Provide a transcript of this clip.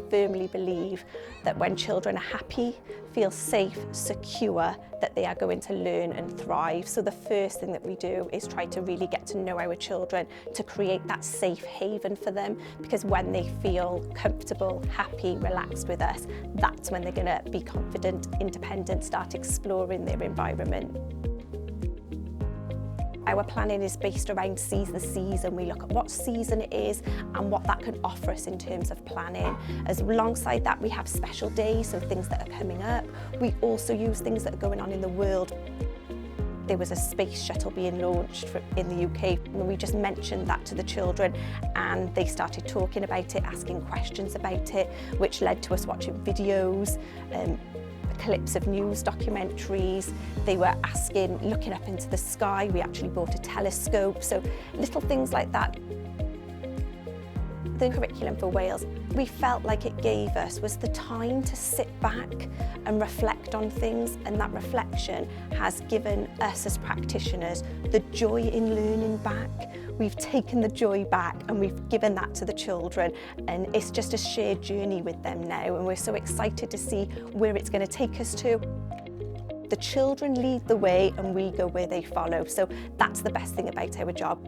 firmly believe that when children are happy, feel safe, secure, that they are going to learn and thrive. So the first thing that we do is try to really get to know our children, to create that safe haven for them, because when they feel comfortable, happy, relaxed with us, that's when they're going to be confident, independent, start exploring their environment. Our planning is based around the season. We look at what season it is and what that can offer us in terms of planning. As alongside that, we have special days, so things that are coming up. We also use things that are going on in the world. There was a space shuttle being launched in the UK, and we just mentioned that to the children, and they started talking about it, asking questions about it, which led to us watching videos, clips of news documentaries. They were asking, looking up into the sky. We actually bought a telescope, so little things like that. The curriculum for Wales, we felt like it gave us was the time to sit back and reflect on things, and that reflection has given us as practitioners the joy in learning back. We've taken the joy back and we've given that to the children, and it's just a shared journey with them now, and we're so excited to see where it's going to take us to. The children lead the way and we go where they follow, so that's the best thing about our job.